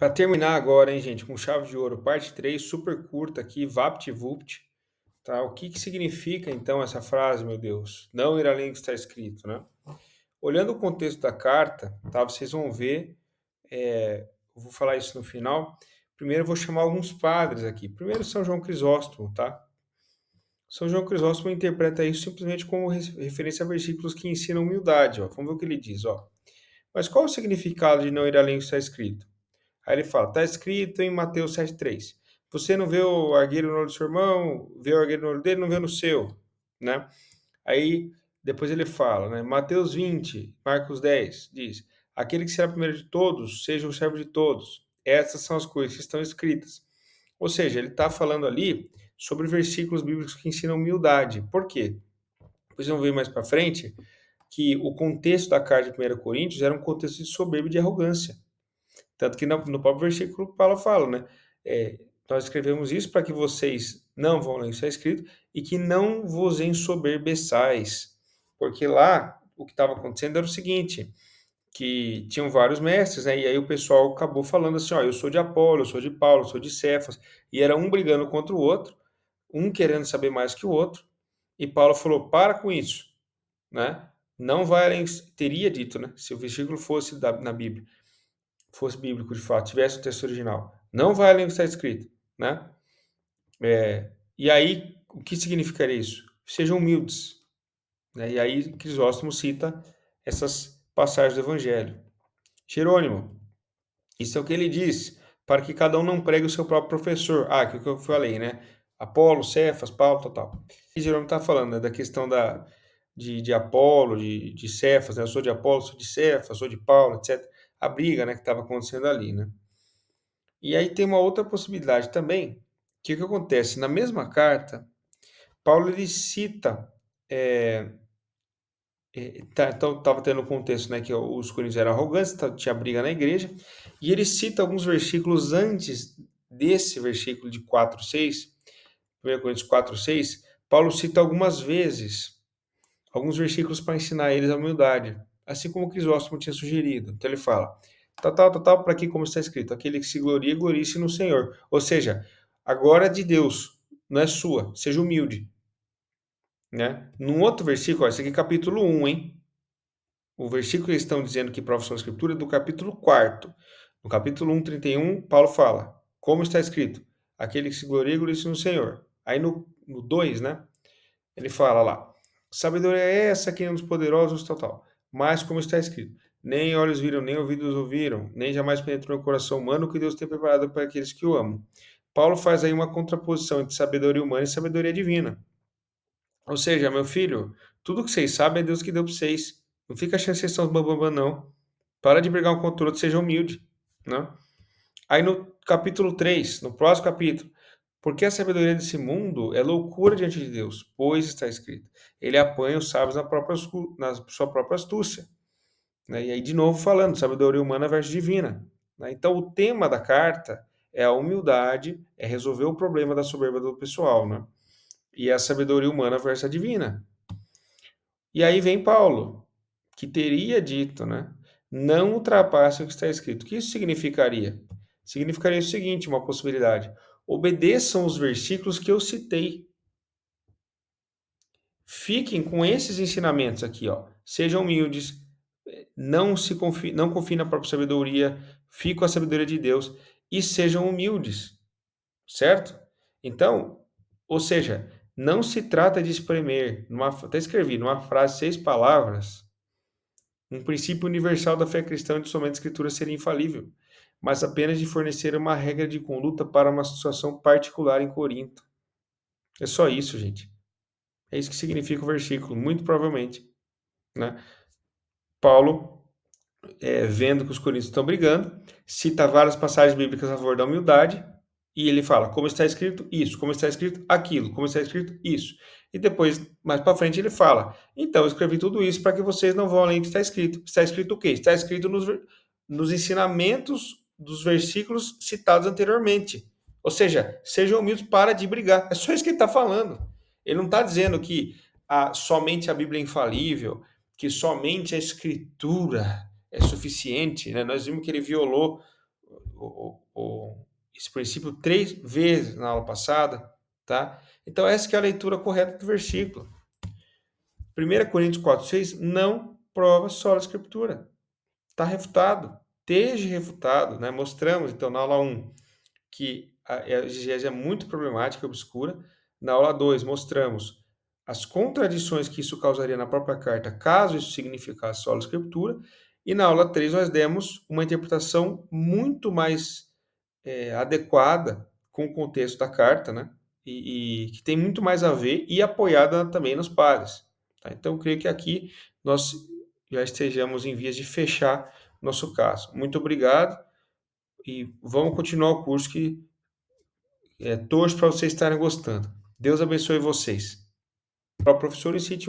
Para terminar agora, hein, gente, com chave de ouro, parte 3, super curta aqui, VaptVupt, tá? O que que significa então essa frase, meu Deus? Não ir além do que está escrito, né? Olhando o contexto da carta, tá? Vocês vão ver, eu vou falar isso no final. Primeiro eu vou chamar alguns padres aqui. Primeiro São João Crisóstomo, tá? São João Crisóstomo interpreta isso simplesmente como referência a versículos que ensinam humildade, ó. Vamos ver o que ele diz, ó. Mas qual o significado de não ir além do que está escrito? Aí ele fala, está escrito em Mateus 7,3. Você não vê o argueiro no olho do seu irmão, vê o argueiro no olho dele, não vê no seu, né? Aí depois ele fala, né? Mateus 20, Marcos 10, diz: aquele que será primeiro de todos, seja o servo de todos. Essas são as coisas que estão escritas. Ou seja, ele está falando ali sobre versículos bíblicos que ensinam humildade. Por quê? Depois vamos ver mais para frente que o contexto da carta de 1 Coríntios era um contexto de soberba e de arrogância. Tanto que no próprio versículo Paulo fala, né? Nós escrevemos isso para que vocês não vão ler, isso é escrito, e que não vos ensoberbeçais. Porque lá o que estava acontecendo era o seguinte, que tinham vários mestres, né? E aí o pessoal acabou falando assim, ó, eu sou de Apolo, eu sou de Paulo, eu sou de Cefas, e era um brigando contra o outro, um querendo saber mais que o outro, e Paulo falou, para com isso, né? Não vai além, teria dito, né? Se o versículo fosse na Bíblia, fosse bíblico de fato, tivesse o texto original, não vai além do que está escrito, né? E aí, o que significaria isso? Sejam humildes, né? E aí Crisóstomo cita essas passagens do Evangelho. Jerônimo, isso é o que ele diz, para que cada um não pregue o seu próprio professor. Ah, que é o que eu falei, né? Apolo, Cefas, Paulo, tal, tal. E Jerônimo está falando, né, da questão de Apolo, de Cefas, né? Eu sou de Apolo, sou de Cefas, sou de Paulo, etc. A briga, né, que estava acontecendo ali, né? E aí tem uma outra possibilidade também, que o que acontece? Na mesma carta, Paulo ele cita, então estava tendo um contexto, né, que os coríntios eram arrogantes, tinha briga na igreja, e ele cita alguns versículos antes desse versículo de 4:6, 1 Coríntios 4:6, Paulo cita algumas vezes, alguns versículos para ensinar eles a humildade, assim como Crisóstomo tinha sugerido. Então ele fala, tal, para aqui como está escrito, aquele que se gloria, glorie-se no Senhor. Ou seja, a glória é de Deus, não é sua, seja humilde. Né? Num outro versículo, ó, esse aqui é capítulo 1, hein? O versículo que eles estão dizendo que prova sua escritura é do capítulo 4. No capítulo 1, 31, Paulo fala, como está escrito, aquele que se gloria, glorie-se no Senhor. Aí no 2, né? Ele fala lá, sabedoria é essa que é um dos poderosos, tal, tal. Mas como está escrito, nem olhos viram, nem ouvidos ouviram, nem jamais penetrou no coração humano o que Deus tem preparado para aqueles que o amam. Paulo faz aí uma contraposição entre sabedoria humana e sabedoria divina. Ou seja, meu filho, tudo que vocês sabem é Deus que deu para vocês. Não fica achando que vocês são os bambambam, não. Para de brigar um contra o outro, seja humilde. Né? Aí no capítulo 3, no próximo capítulo, porque a sabedoria desse mundo é loucura diante de Deus, pois está escrito, ele apanha os sábios na sua própria astúcia. Né? E aí, de novo, falando, sabedoria humana versus divina. Né? Então, o tema da carta é a humildade, é resolver o problema da soberba do pessoal, né? E a sabedoria humana versus a divina. E aí vem Paulo, que teria dito, né? Não ultrapasse o que está escrito. O que isso significaria? Significaria o seguinte, uma possibilidade. Obedeçam os versículos que eu citei. Fiquem com esses ensinamentos aqui, ó. Sejam humildes, não confiem na própria sabedoria, fiquem com a sabedoria de Deus e sejam humildes, certo? Então, ou seja, não se trata de espremer, até escrevi, numa frase, 6 palavras, um princípio universal da fé cristã de somente a escritura seria infalível, mas apenas de fornecer uma regra de conduta para uma situação particular em Corinto. É só isso, gente. É isso que significa o versículo, muito provavelmente. Né? Paulo, vendo que os coríntios estão brigando, cita várias passagens bíblicas a favor da humildade, e ele fala, como está escrito isso, como está escrito aquilo, como está escrito isso. E depois, mais para frente, ele fala, então eu escrevi tudo isso para que vocês não vão além do que está escrito. Está escrito o quê? Está escrito nos ensinamentos dos versículos citados anteriormente. Ou seja, sejam humildes, para de brigar. É só isso que ele está falando. Ele não está dizendo que somente a Bíblia é infalível, que somente a Escritura é suficiente. Né? Nós vimos que ele violou esse princípio 3 vezes na aula passada, tá? Então, essa que é a leitura correta do versículo. 1 Coríntios 4:6 não prova só a Escritura. Está refutado. Esteja refutado, né? Mostramos, então, na aula 1, que a exegese é muito problemática e obscura. Na aula 2, mostramos as contradições que isso causaria na própria carta, caso isso significasse só a Escritura. E na aula 3, nós demos uma interpretação muito mais adequada com o contexto da carta, né? E que tem muito mais a ver e apoiada também nos pares. Tá? Então, eu creio que aqui nós já estejamos em vias de fechar nosso caso. Muito obrigado e vamos continuar o curso que torço para vocês estarem gostando. Deus abençoe vocês. Para o professor, incite um